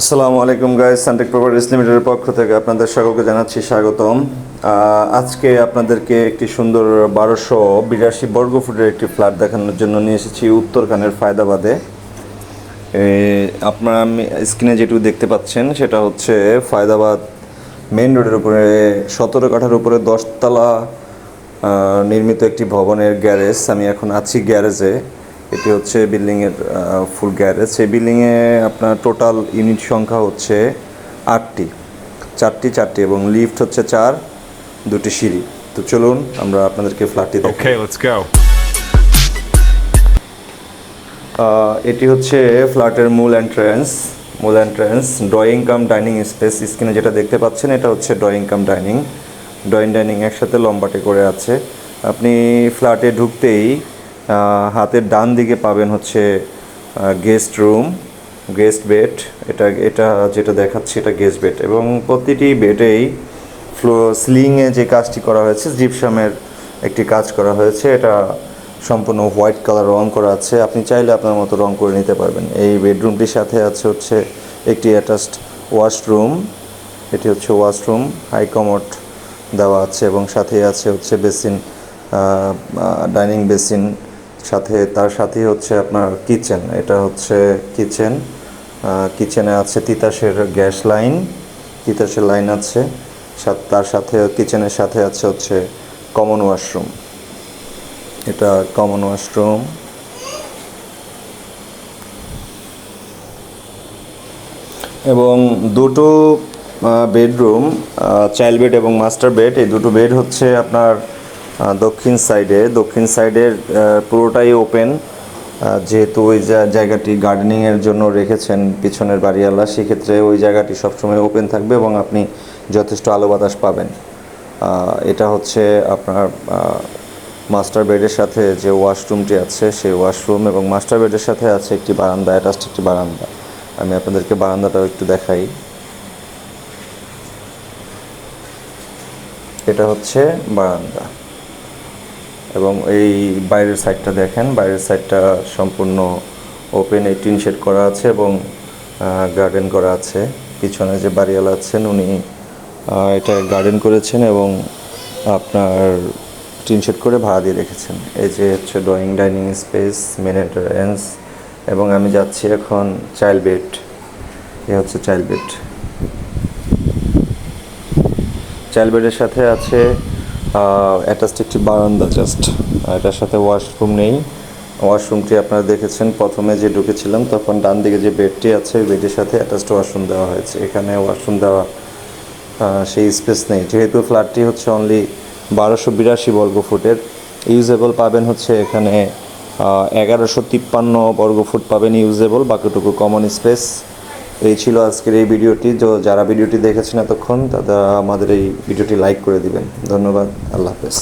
আসসালামু আলাইকুম guys, Suntech properties লিমিটেডের পক্ষ থেকে আপনাদের সকলকে জানাচ্ছি স্বাগতম। আজকে আপনাদেরকে একটি সুন্দর 1282 বর্গফুটের একটি ফ্ল্যাট দেখানোর জন্য নিয়ে এসেছি উত্তরখানের ফায়দাবাদে। আপনারা স্ক্রিনে যেটুকু দেখতে পাচ্ছেন সেটা হচ্ছে ফায়দাবাদ মেইন রোডের উপরে 17 কাঠার উপরে 10 তলা নির্মিত একটি ভবনের গ্যারেজ। আমি এখন আছি গ্যারেজে। এটি হচ্ছে বিল্ডিংয়ের ফুল গ্যারেজ। এই বিল্ডিংয়ে আপনার টোটাল ইউনিট সংখ্যা হচ্ছে 8টি, 4টি এবং লিফট হচ্ছে 4, 2টি সিঁড়ি। তো চলুন আমরা আপনাদেরকে ফ্ল্যাটটি দেখাই। Okay, let's go. এটি হচ্ছে ফ্ল্যাটের মূল entrance drawing cum dining space. স্ক্রিনে যেটা দেখতে পাচ্ছেন এটা হচ্ছে ড্রয়িং কাম ডাইনিং একসাথে লম্বাটে করে আছে। আপনি ফ্ল্যাটে ঢুকতেই হাতের ডান দিকে পাবেন হচ্ছে গেস্ট বেড। এটা যেটা দেখাচ্ছে এটা গেস্ট বেড এবং প্রতিটি বেডেই সিলিংয়ে যে কাজটি করা হয়েছে জিপসামের একটি কাজ করা হয়েছে। এটা সম্পূর্ণ হোয়াইট কালার রং করা আছে। আপনি চাইলে আপনার মতো রং করে নিতে পারবেন। এই বেডরুমটির সাথে আছে হচ্ছে একটি অ্যাটাচড ওয়াশরুম। এটি হচ্ছে ওয়াশরুম, হাই কমোড দেওয়া আছে এবং সাথে আছে হচ্ছে বেসিন, ডাইনিং বেসিন, তার সাথেই হচ্ছে আপনার কিচেন। এটা হচ্ছে কিচেনে আছে তিতাসের লাইন আছে। তার সাথে কিচেনের সাথে আছে হচ্ছে কমন ওয়াশরুম। এটা কমন ওয়াশরুম এবং দুটো বেডরুম, চাইল্ড বেড এবং মাস্টার বেড। এই দুটো বেড হচ্ছে আপনার দক্ষিণ সাইডের পুরোটাই ওপেন। যেহেতু ওই জায়গাটি গার্ডেনিংয়ের জন্য রেখেছেন পিছনের বাড়িওয়ালা, সেক্ষেত্রে ওই জায়গাটি সবসময় ওপেন থাকবে এবং আপনি যথেষ্ট আলো বাতাস পাবেন। এটা হচ্ছে আপনার মাস্টার বেডের সাথে যে ওয়াশরুমটি আছে সেই ওয়াশরুম এবং মাস্টার বেডের সাথে আছে একটি বারান্দা, অ্যাটাচড একটি বারান্দা। আমি আপনাদেরকে বারান্দাটাও একটু দেখাই। এটা হচ্ছে বারান্দা এবং এই বাইরের সাইডটা দেখেন, বাইরের সাইডটা সম্পূর্ণ ওপেন, এই টিন শেড করা আছে এবং গার্ডেন করা আছে। পিছনে যে বাড়িওয়ালা আছেন উনি এটা গার্ডেন করেছেন এবং আপনার টিন শেড করে ভাড়া দিয়ে রেখেছেন। এই যে হচ্ছে drawing dining space, main entrance এবং আমি যাচ্ছি এখন চাইল্ড বেড। এ হচ্ছে চাইল্ড বেডের সাথে আছে অ্যাটাচড একটি বারান্দা জাস্ট। এটার সাথে ওয়াশরুম নেই। ওয়াশরুমটি আপনারা দেখেছেন প্রথমে যে ঢুকেছিলাম তখন ডান দিকে যে বেডটি আছে বেডের সাথে অ্যাটাচড ওয়াশরুম দেওয়া হয়েছে। এখানে ওয়াশরুম দেওয়া সেই স্পেস নেই। যেহেতু ফ্ল্যাটটি হচ্ছে অনলি 1282 বর্গফুটের, ইউজেবল পাবেন হচ্ছে এখানে 1153 বর্গফুট পাবেন ইউজেবল, বাকিটুকু কমন স্পেস। এই ছিল আজকের এই ভিডিওটি। যারা ভিডিওটি দেখেছেন এতক্ষণ তারা আমাদের এই ভিডিওটি লাইক করে দিবেন। ধন্যবাদ। আল্লাহ হাফেজ।